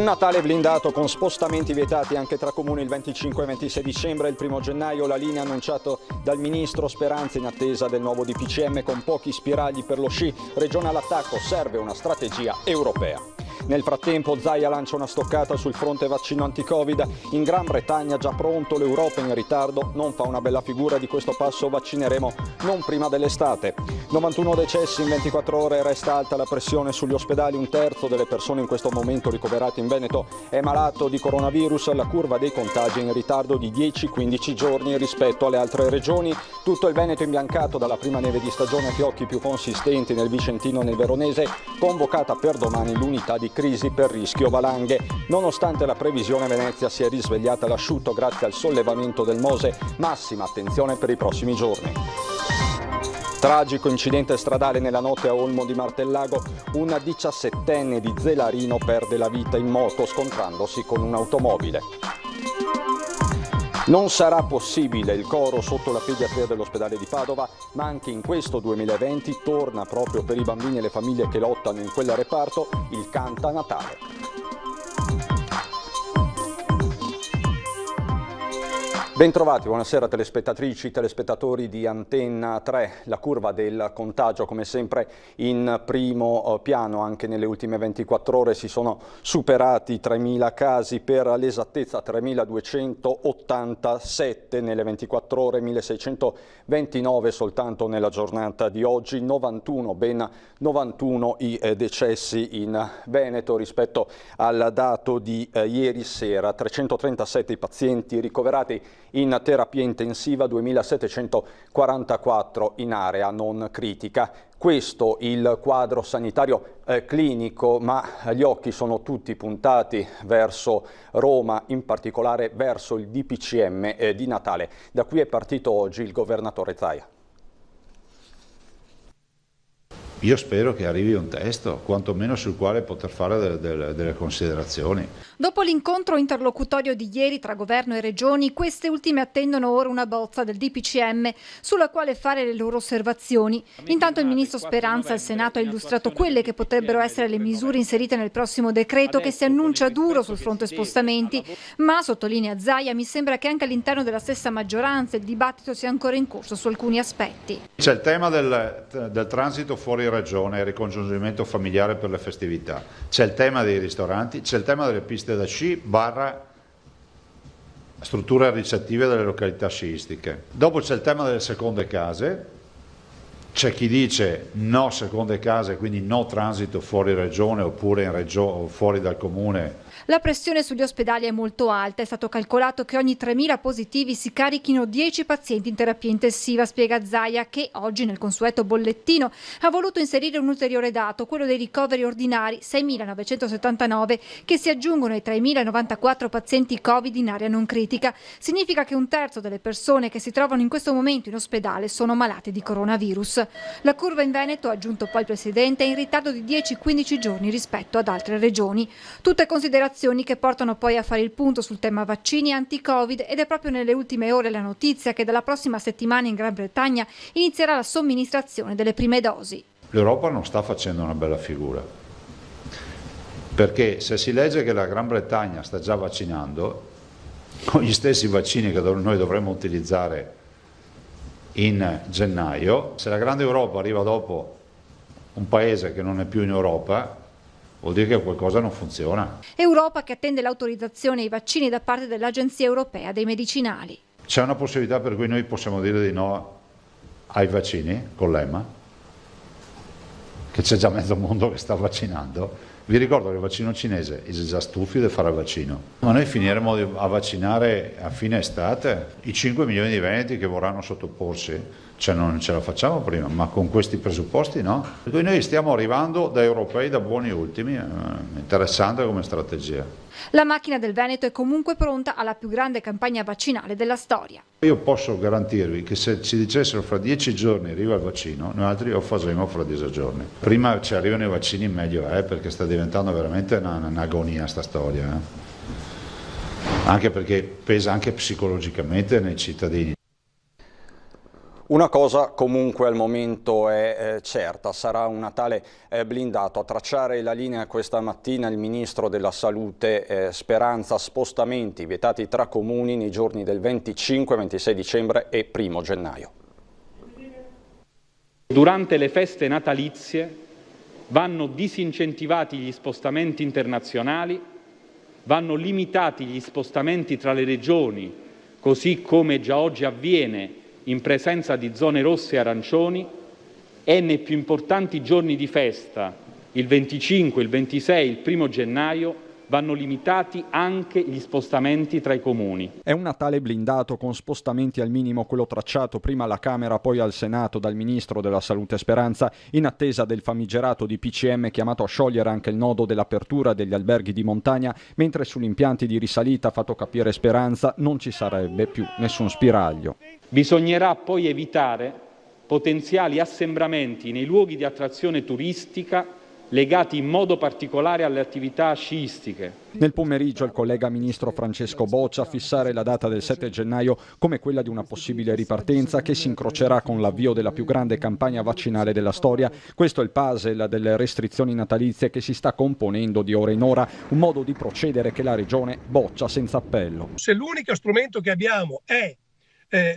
Un Natale blindato con spostamenti vietati anche tra comuni il 25 e 26 dicembre. Il 1 gennaio la linea annunciata dal ministro Speranza in attesa del nuovo DPCM con pochi spiragli per lo sci. Regione all'attacco, serve una strategia europea. Nel frattempo Zaia lancia una stoccata sul fronte vaccino anti-Covid. In Gran Bretagna già pronto, l'Europa in ritardo, non fa una bella figura, di questo passo vaccineremo non prima dell'estate. 91 decessi in 24 ore, resta alta la pressione sugli ospedali, un terzo delle persone in questo momento ricoverate in Veneto è malato di coronavirus, la curva dei contagi è in ritardo di 10-15 giorni rispetto alle altre regioni. Tutto il Veneto imbiancato dalla prima neve di stagione a fiocchi più consistenti nel Vicentino e nel Veronese, convocata per domani l'unità di crisi per rischio valanghe. Nonostante la previsione, Venezia si è risvegliata all'asciutto grazie al sollevamento del Mose, massima attenzione per i prossimi giorni. Tragico incidente stradale nella notte a Olmo di Martellago, una 17enne di Zelarino perde la vita in moto scontrandosi con un'automobile. Non sarà possibile il coro sotto la pediatria dell'ospedale di Padova, ma anche in questo 2020 torna proprio per i bambini e le famiglie che lottano in quel reparto il Canta Natale. Bentrovati, buonasera telespettatrici, telespettatori di Antenna 3. La curva del contagio come sempre in primo piano, anche nelle ultime 24 ore si sono superati 3.000 casi, per l'esattezza 3.287 nelle 24 ore, 1.629 soltanto nella giornata di oggi, 91, ben 91 i decessi in Veneto rispetto al dato di ieri sera, 337 i pazienti ricoverati in terapia intensiva, 2.744 in area non critica. Questo il quadro sanitario clinico, ma gli occhi sono tutti puntati verso Roma, in particolare verso il DPCM di Natale. Da qui è partito oggi il governatore Zaia. Io spero che arrivi un testo, quantomeno sul quale poter fare delle considerazioni. Dopo l'incontro interlocutorio di ieri tra governo e regioni, queste ultime attendono ora una bozza del DPCM sulla quale fare le loro osservazioni. Intanto il ministro Speranza al Senato ha illustrato quelle che potrebbero essere le misure inserite nel prossimo decreto, che si annuncia duro sul fronte spostamenti, ma, sottolinea Zaia, mi sembra che anche all'interno della stessa maggioranza il dibattito sia ancora in corso su alcuni aspetti. C'è il tema del transito fuori regione e il ricongiungimento familiare per le festività, c'è il tema dei ristoranti, c'è il tema delle piste da sci / strutture ricettive delle località sciistiche. Dopo c'è il tema delle seconde case, c'è chi dice no seconde case, quindi no transito fuori regione oppure in regione o fuori dal comune. La pressione sugli ospedali è molto alta, è stato calcolato che ogni 3.000 positivi si carichino 10 pazienti in terapia intensiva, spiega Zaia, che oggi nel consueto bollettino ha voluto inserire un ulteriore dato, quello dei ricoveri ordinari, 6.979, che si aggiungono ai 3.094 pazienti Covid in area non critica. Significa che un terzo delle persone che si trovano in questo momento in ospedale sono malate di coronavirus. La curva in Veneto, ha aggiunto poi il Presidente, è in ritardo di 10-15 giorni rispetto ad altre regioni. Tutte considerazioni che portano poi a fare il punto sul tema vaccini anti-Covid, ed è proprio nelle ultime ore la notizia che dalla prossima settimana in Gran Bretagna inizierà la somministrazione delle prime dosi. L'Europa non sta facendo una bella figura, perché se si legge che la Gran Bretagna sta già vaccinando con gli stessi vaccini che noi dovremmo utilizzare in gennaio, se la grande Europa arriva dopo un paese che non è più in Europa, vuol dire che qualcosa non funziona. Europa che attende l'autorizzazione ai vaccini da parte dell'Agenzia Europea dei Medicinali. C'è una possibilità per cui noi possiamo dire di no ai vaccini con l'EMA, che c'è già mezzo mondo che sta vaccinando. Vi ricordo che il vaccino cinese è già stufi di fare il vaccino, ma noi finiremo a vaccinare a fine estate i 5 milioni di veneti che vorranno sottoporsi. Cioè non ce la facciamo prima, ma con questi presupposti no. Per cui noi stiamo arrivando da europei da buoni ultimi, interessante come strategia. La macchina del Veneto è comunque pronta alla più grande campagna vaccinale della storia. Io posso garantirvi che se ci dicessero fra 10 giorni arriva il vaccino, noi altri lo faremo fra 10 giorni. Prima ci arrivano i vaccini meglio è, perché sta diventando veramente un'agonia sta storia. Anche perché pesa anche psicologicamente nei cittadini. Una cosa comunque al momento è certa, sarà un Natale blindato. A tracciare la linea questa mattina il Ministro della Salute Speranza, spostamenti vietati tra comuni nei giorni del 25, 26 dicembre e 1 gennaio. Durante le feste natalizie vanno disincentivati gli spostamenti internazionali, vanno limitati gli spostamenti tra le regioni, così come già oggi avviene in presenza di zone rosse e arancioni, e nei più importanti giorni di festa, il 25, il 26, il 1 gennaio, vanno limitati anche gli spostamenti tra i comuni. È un Natale blindato con spostamenti al minimo, quello tracciato prima alla Camera poi al Senato dal Ministro della Salute Speranza, in attesa del famigerato DPCM chiamato a sciogliere anche il nodo dell'apertura degli alberghi di montagna, mentre sugli impianti di risalita, ha fatto capire Speranza, non ci sarebbe più nessun spiraglio. Bisognerà poi evitare potenziali assembramenti nei luoghi di attrazione turistica legati in modo particolare alle attività sciistiche. Nel pomeriggio il collega ministro Francesco Boccia a fissare la data del 7 gennaio come quella di una possibile ripartenza che si incrocerà con l'avvio della più grande campagna vaccinale della storia. Questo è il puzzle delle restrizioni natalizie che si sta componendo di ora in ora, un modo di procedere che la Regione boccia senza appello. Se l'unico strumento che abbiamo è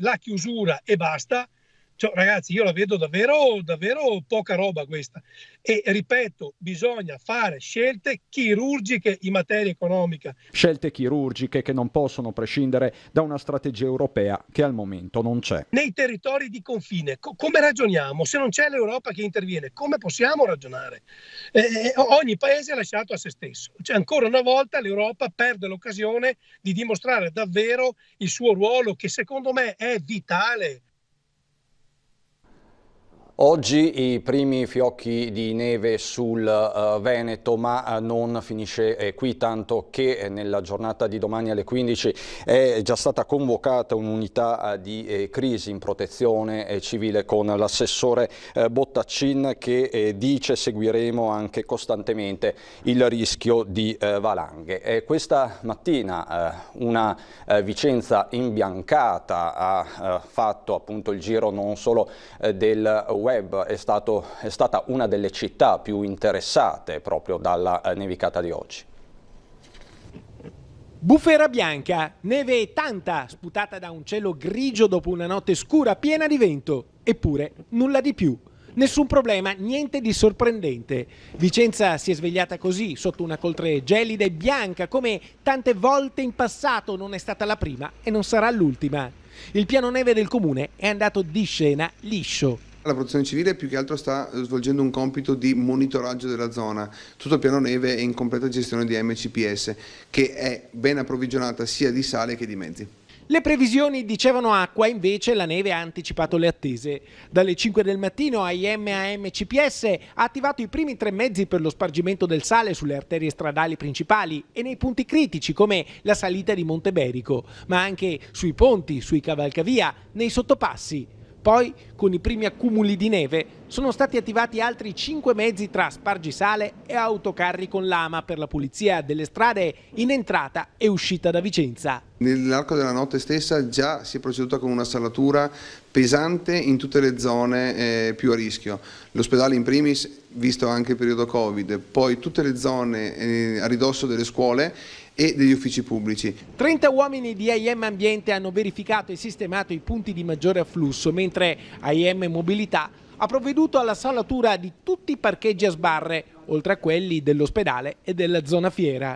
la chiusura e basta, cioè, ragazzi, io la vedo davvero poca roba questa, e ripeto, bisogna fare scelte chirurgiche in materia economica. Scelte chirurgiche che non possono prescindere da una strategia europea che al momento non c'è. Nei territori di confine, come ragioniamo? Se non c'è l'Europa che interviene, come possiamo ragionare? Ogni paese è lasciato a se stesso. Cioè, ancora una volta l'Europa perde l'occasione di dimostrare davvero il suo ruolo, che secondo me è vitale. Oggi i primi fiocchi di neve sul Veneto, ma non finisce qui, tanto che nella giornata di domani alle 15 è già stata convocata un'unità di crisi in protezione civile con l'assessore Bottaccin, che dice seguiremo anche costantemente il rischio di valanghe. Questa mattina una Vicenza imbiancata ha fatto appunto il giro non solo del web, è stata una delle città più interessate proprio dalla nevicata di oggi. Bufera bianca, neve tanta, sputata da un cielo grigio dopo una notte scura piena di vento, eppure nulla di più. Nessun problema, niente di sorprendente. Vicenza si è svegliata così, sotto una coltre gelida e bianca, come tante volte in passato. Non è stata la prima e non sarà l'ultima. Il piano neve del comune è andato di scena liscio. La protezione civile più che altro sta svolgendo un compito di monitoraggio della zona. Tutto il piano neve è in completa gestione di MCPS, che è ben approvvigionata sia di sale che di mezzi. Le previsioni dicevano acqua, invece la neve ha anticipato le attese. Dalle 5 del mattino AIM e MCPS ha attivato i primi 3 mezzi per lo spargimento del sale sulle arterie stradali principali e nei punti critici come la salita di Monteberico, ma anche sui ponti, sui cavalcavia, nei sottopassi. Poi, con i primi accumuli di neve, sono stati attivati altri 5 mezzi tra spargisale e autocarri con lama per la pulizia delle strade in entrata e uscita da Vicenza. Nell'arco della notte stessa già si è proceduta con una salatura pesante in tutte le zone più a rischio. L'ospedale in primis, visto anche il periodo Covid, poi tutte le zone a ridosso delle scuole e degli uffici pubblici. 30 uomini di AIM Ambiente hanno verificato e sistemato i punti di maggiore afflusso, mentre AIM Mobilità ha provveduto alla salatura di tutti i parcheggi a sbarre, oltre a quelli dell'ospedale e della zona fiera.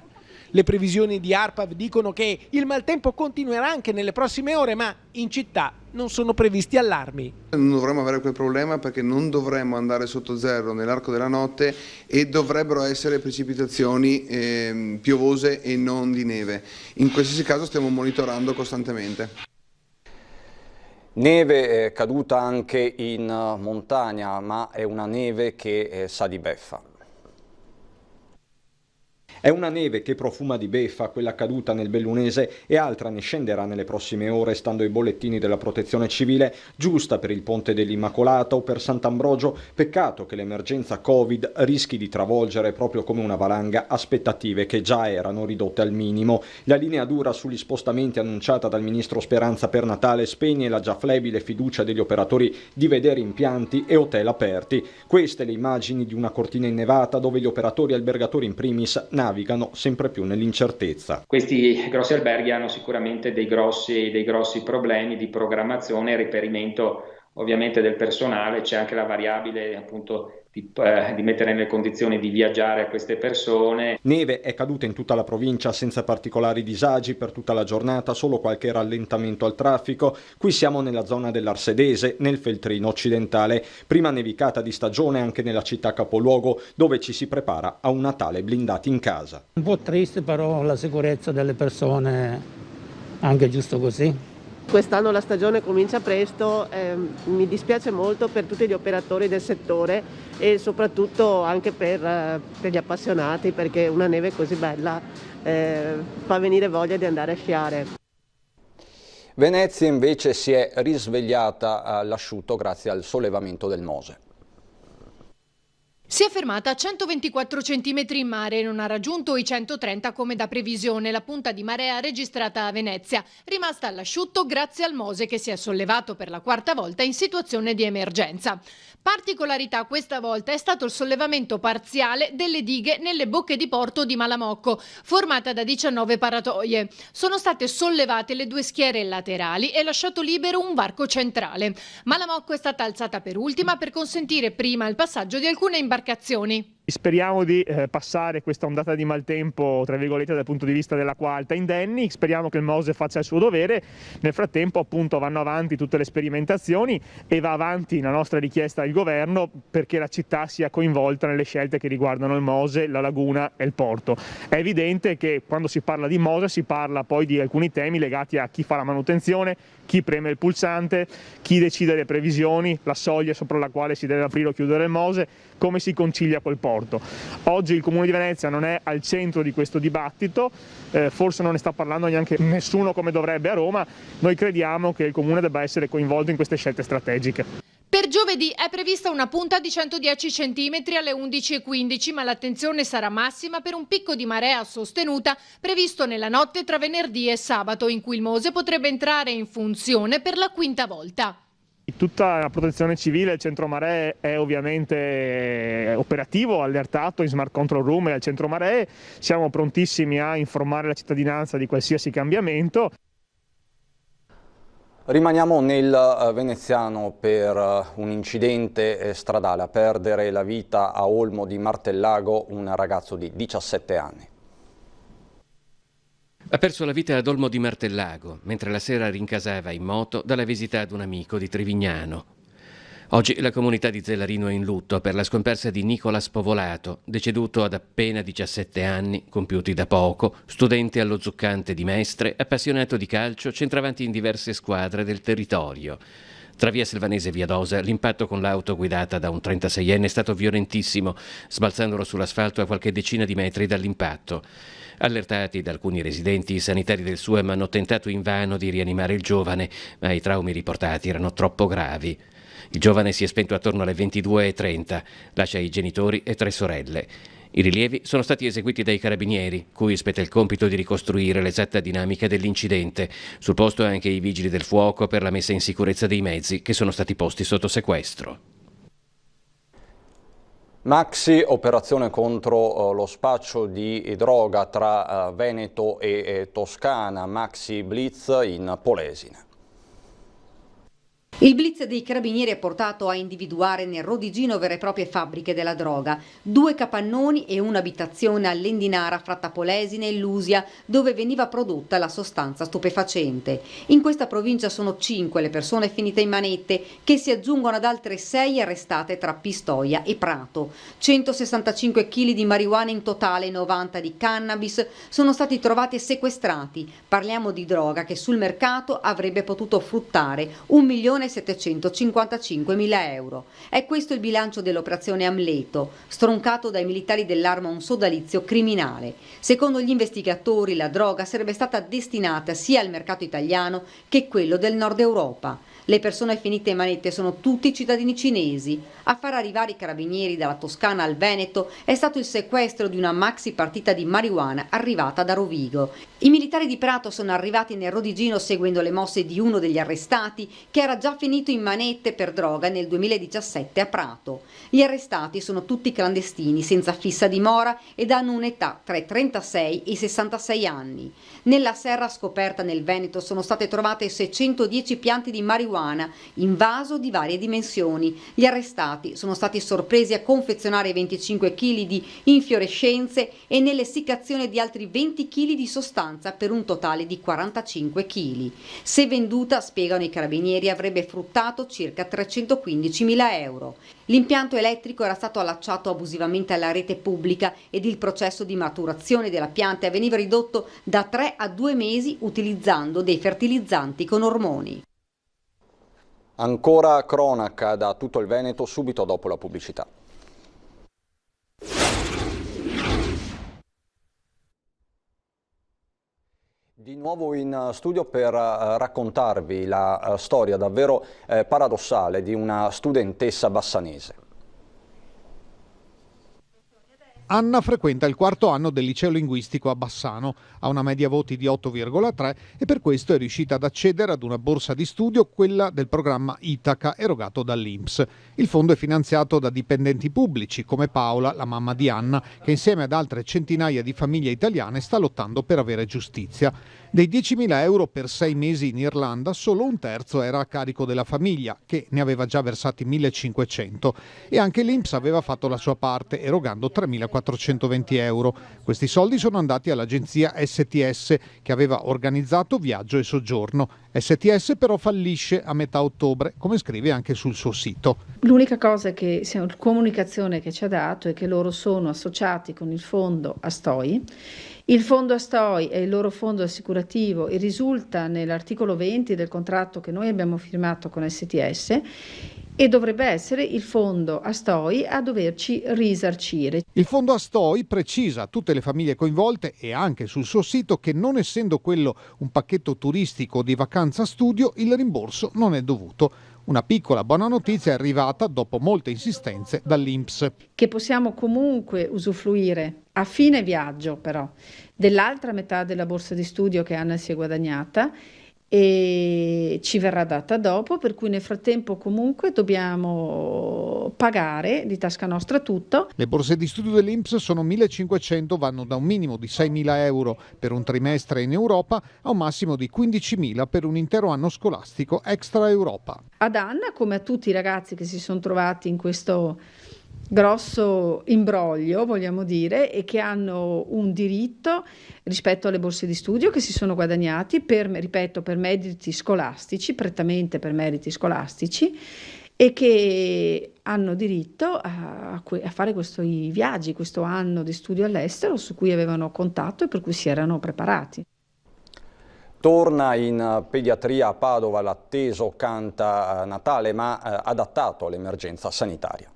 Le previsioni di ARPAV dicono che il maltempo continuerà anche nelle prossime ore, ma in città non sono previsti allarmi. Non dovremmo avere quel problema perché non dovremmo andare sotto zero nell'arco della notte e dovrebbero essere precipitazioni piovose e non di neve. In qualsiasi caso stiamo monitorando costantemente. Neve caduta anche in montagna, ma è una neve che sa di beffa. È una neve che profuma di beffa, quella caduta nel Bellunese, e altra ne scenderà nelle prossime ore, stando ai bollettini della Protezione Civile, giusta per il Ponte dell'Immacolata o per Sant'Ambrogio. Peccato che l'emergenza Covid rischi di travolgere proprio come una valanga aspettative che già erano ridotte al minimo. La linea dura sugli spostamenti annunciata dal ministro Speranza per Natale spegne la già flebile fiducia degli operatori di vedere impianti e hotel aperti. Queste le immagini di una cortina innevata dove gli operatori albergatori in primis navigano sempre più nell'incertezza. Questi grossi alberghi hanno sicuramente dei grossi problemi di programmazione e reperimento ovviamente del personale. C'è anche la variabile appunto di mettere nelle condizioni di viaggiare a queste persone. Neve è caduta in tutta la provincia senza particolari disagi per tutta la giornata, solo qualche rallentamento al traffico. Qui siamo nella zona dell'Arsedese, nel Feltrino occidentale, prima nevicata di stagione anche nella città capoluogo, dove ci si prepara a un Natale blindati in casa. Un po' triste, però la sicurezza delle persone anche giusto così. Quest'anno la stagione comincia presto, mi dispiace molto per tutti gli operatori del settore e soprattutto anche per gli appassionati, perché una neve così bella fa venire voglia di andare a sciare. Venezia invece si è risvegliata all'asciutto grazie al sollevamento del Mose. Si è fermata a 124 cm in mare e non ha raggiunto i 130 come da previsione la punta di marea registrata a Venezia, rimasta all'asciutto grazie al Mose che si è sollevato per la quarta volta in situazione di emergenza. Particolarità questa volta è stato il sollevamento parziale delle dighe nelle bocche di porto di Malamocco, formata da 19 paratoie. Sono state sollevate le due schiere laterali e lasciato libero un varco centrale. Malamocco è stata alzata per ultima per consentire prima il passaggio di alcune imbarcazioni. Speriamo di passare questa ondata di maltempo, tra virgolette, dal punto di vista dell'acqua alta indenni. Speriamo che il Mose faccia il suo dovere. Nel frattempo appunto vanno avanti tutte le sperimentazioni e va avanti la nostra richiesta al governo perché la città sia coinvolta nelle scelte che riguardano il Mose, la laguna e il porto. È evidente che quando si parla di Mose si parla poi di alcuni temi legati a chi fa la manutenzione, chi preme il pulsante, chi decide le previsioni, la soglia sopra la quale si deve aprire o chiudere il Mose, come si concilia col porto. Oggi il Comune di Venezia non è al centro di questo dibattito, forse non ne sta parlando neanche nessuno come dovrebbe a Roma. Noi crediamo che il Comune debba essere coinvolto in queste scelte strategiche. Per giovedì è prevista una punta di 110 cm alle 11:15, ma l'attenzione sarà massima per un picco di marea sostenuta previsto nella notte tra venerdì e sabato, in cui il Mose potrebbe entrare in funzione per la quinta volta. Tutta la protezione civile, il centro maree è ovviamente operativo, allertato in Smart Control Room e al centro maree. Siamo prontissimi a informare la cittadinanza di qualsiasi cambiamento. Rimaniamo nel veneziano per un incidente stradale. A perdere la vita a Olmo di Martellago un ragazzo di 17 anni. Ha perso la vita ad Olmo di Martellago, mentre la sera rincasava in moto dalla visita ad un amico di Trevignano. Oggi la comunità di Zellarino è in lutto per la scomparsa di Nicola Spovolato, deceduto ad appena 17 anni, compiuti da poco, studente allo Zuccante di Mestre, appassionato di calcio, centravanti in diverse squadre del territorio. Tra via Selvanese e via Dosa l'impatto con l'auto guidata da un 36enne è stato violentissimo, sbalzandolo sull'asfalto a qualche decina di metri dall'impatto. Allertati da alcuni residenti, i sanitari del SUEM hanno tentato invano di rianimare il giovane, ma i traumi riportati erano troppo gravi. Il giovane si è spento attorno alle 22:30, lascia i genitori e 3 sorelle. I rilievi sono stati eseguiti dai carabinieri, cui spetta il compito di ricostruire l'esatta dinamica dell'incidente. Sul posto anche i vigili del fuoco per la messa in sicurezza dei mezzi che sono stati posti sotto sequestro. Maxi operazione contro lo spaccio di droga tra Veneto e Toscana, Maxi Blitz in Polesine. Il blitz dei carabinieri è portato a individuare nel Rodigino vere e proprie fabbriche della droga, 2 capannoni e un'abitazione all'Endinara fratta Polesine e Lusia, dove veniva prodotta la sostanza stupefacente. In questa provincia sono 5 le persone finite in manette, che si aggiungono ad altre 6 arrestate tra Pistoia e Prato. 165 kg di marijuana in totale, 90 di cannabis sono stati trovati e sequestrati. Parliamo di droga che sul mercato avrebbe potuto fruttare 1.700.000 1.755.000 euro. È questo il bilancio dell'operazione Amleto, stroncato dai militari dell'Arma un sodalizio criminale. Secondo gli investigatori la droga sarebbe stata destinata sia al mercato italiano che quello del Nord Europa. Le persone finite in manette sono tutti cittadini cinesi. A far arrivare i carabinieri dalla Toscana al Veneto è stato il sequestro di una maxi partita di marijuana arrivata da Rovigo. I militari di Prato sono arrivati nel Rodigino seguendo le mosse di uno degli arrestati che era già finito in manette per droga nel 2017 a Prato. Gli arrestati sono tutti clandestini, senza fissa dimora ed hanno un'età tra i 36 e i 66 anni. Nella serra scoperta nel Veneto sono state trovate 610 piante di marijuana in vaso di varie dimensioni. Gli arrestati sono stati sorpresi a confezionare 25 kg di infiorescenze e nell'essiccazione di altri 20 kg di sostanza per un totale di 45 kg. Se venduta, spiegano i carabinieri, avrebbe fruttato circa 315.000 euro. L'impianto elettrico era stato allacciato abusivamente alla rete pubblica ed il processo di maturazione della pianta veniva ridotto da 3 a 2 mesi utilizzando dei fertilizzanti con ormoni. Ancora cronaca da tutto il Veneto subito dopo la pubblicità. Di nuovo in studio per raccontarvi la storia davvero paradossale di una studentessa bassanese. Anna frequenta il quarto anno del liceo linguistico a Bassano, ha una media voti di 8,3 e per questo è riuscita ad accedere ad una borsa di studio, quella del programma Itaca erogato dall'INPS. Il fondo è finanziato da dipendenti pubblici come Paola, la mamma di Anna, che insieme ad altre centinaia di famiglie italiane sta lottando per avere giustizia. Dei 10.000 euro per 6 mesi in Irlanda, solo un terzo era a carico della famiglia, che ne aveva già versati 1.500, e anche l'INPS aveva fatto la sua parte, erogando 3.420 euro. Questi soldi sono andati all'agenzia STS, che aveva organizzato viaggio e soggiorno. STS però fallisce a metà ottobre, come scrive anche sul suo sito. L'unica cosa comunicazione che ci ha dato è che loro sono associati con il fondo Astoi. Il fondo Astoi è il loro fondo assicurativo e risulta nell'articolo 20 del contratto che noi abbiamo firmato con STS e dovrebbe essere il fondo Astoi a doverci risarcire. Il fondo Astoi precisa a tutte le famiglie coinvolte e anche sul suo sito che non essendo quello un pacchetto turistico di vacanza studio, il rimborso non è dovuto. Una piccola buona notizia è arrivata dopo molte insistenze dall'INPS. Che possiamo comunque usufruire a fine viaggio però dell'altra metà della borsa di studio che Anna si è guadagnata e ci verrà data dopo, per cui nel frattempo comunque dobbiamo pagare di tasca nostra tutto. Le borse di studio dell'INPS sono 1.500, vanno da un minimo di 6.000 euro per un trimestre in Europa a un massimo di 15.000 per un intero anno scolastico extra Europa. Ad Anna, come a tutti i ragazzi che si sono trovati in questo grosso imbroglio, vogliamo dire, e che hanno un diritto rispetto alle borse di studio che si sono guadagnati per meriti scolastici, prettamente per meriti scolastici, e che hanno diritto a fare questi viaggi, questo anno di studio all'estero su cui avevano contatto e per cui si erano preparati. Torna in pediatria a Padova l'atteso Canta Natale, ma adattato all'emergenza sanitaria.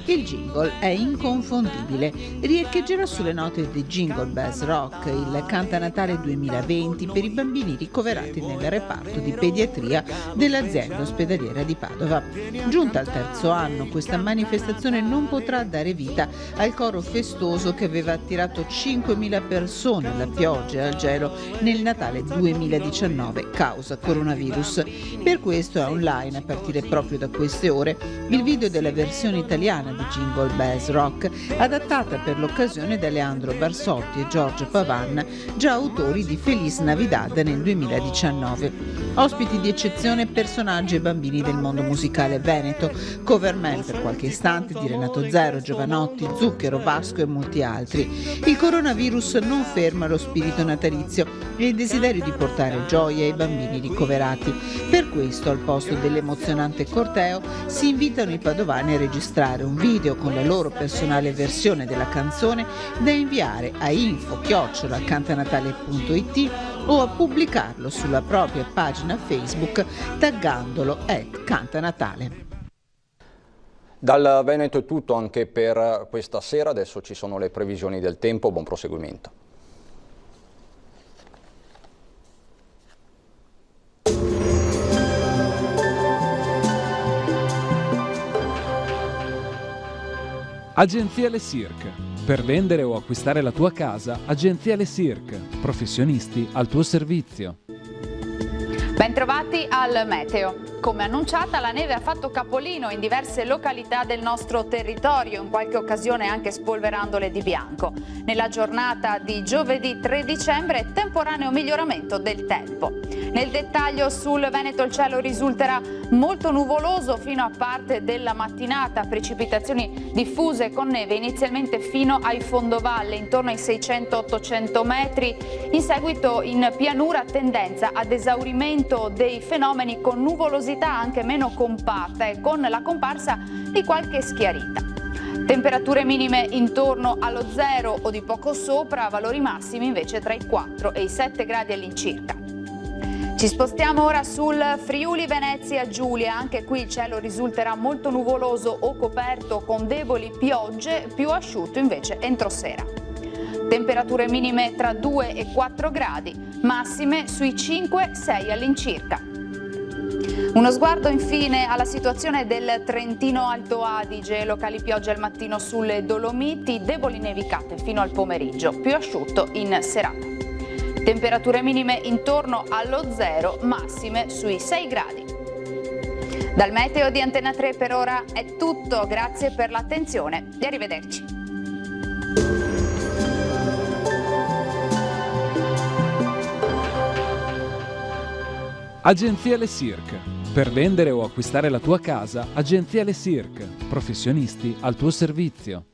Il jingle è inconfondibile, riecheggerà sulle note di Jingle Bells Rock, il Canta Natale 2020 per i bambini ricoverati nel reparto di pediatria dell'azienda ospedaliera di Padova. Giunta al terzo anno, questa manifestazione non potrà dare vita al coro festoso che aveva attirato 5.000 persone alla pioggia e al gelo nel Natale 2019 causa coronavirus. Per questo è online, a partire proprio da queste ore, il video della versione italiana di Jingle Bells Rock, adattata per l'occasione da Leandro Barsotti e Giorgio Pavan, già autori di Feliz Navidad nel 2019. Ospiti di eccezione personaggi e bambini del mondo musicale veneto, coverman per qualche istante di Renato Zero, Giovanotti, Zucchero, Vasco e molti altri. Il coronavirus non ferma lo spirito natalizio e il desiderio di portare gioia ai bambini ricoverati. Per questo, al posto dell'emozionante corteo, si invitano i padovani a registrare un video con la loro personale versione della canzone da inviare a info@cantanatale.it o a pubblicarlo sulla propria pagina Facebook taggandolo @cantanatale. Dal Veneto è tutto anche per questa sera, adesso ci sono le previsioni del tempo, buon proseguimento. Agenzia Le Cirque. Per vendere o acquistare la tua casa, Agenzia Le Cirque. Professionisti al tuo servizio. Bentrovati al meteo. Come annunciata, la neve ha fatto capolino in diverse località del nostro territorio, in qualche occasione anche spolverandole di bianco. Nella giornata di giovedì 3 dicembre, temporaneo miglioramento del tempo. Nel dettaglio, sul Veneto il cielo risulterà molto nuvoloso fino a parte della mattinata, precipitazioni diffuse con neve inizialmente fino ai fondovalle, intorno ai 600-800 metri, in seguito in pianura tendenza ad esaurimento dei fenomeni con nuvolosità anche meno compatta e con la comparsa di qualche schiarita. Temperature minime intorno allo 0 o di poco sopra, valori massimi invece tra i 4 e i 7 gradi all'incirca. Ci spostiamo ora sul Friuli Venezia Giulia, anche qui il cielo risulterà molto nuvoloso o coperto con deboli piogge, più asciutto invece entro sera. Temperature minime tra 2 e 4 gradi, massime sui 5-6 all'incirca. Uno sguardo infine alla situazione del Trentino Alto Adige, locali piogge al mattino sulle Dolomiti, deboli nevicate fino al pomeriggio, più asciutto in serata. Temperature minime intorno allo 0, massime sui 6 gradi. Dal meteo di Antena 3 per ora è tutto, grazie per l'attenzione e arrivederci. Agenzia Le Cirque. Per vendere o acquistare la tua casa, Agenzia Le Cirque. Professionisti al tuo servizio.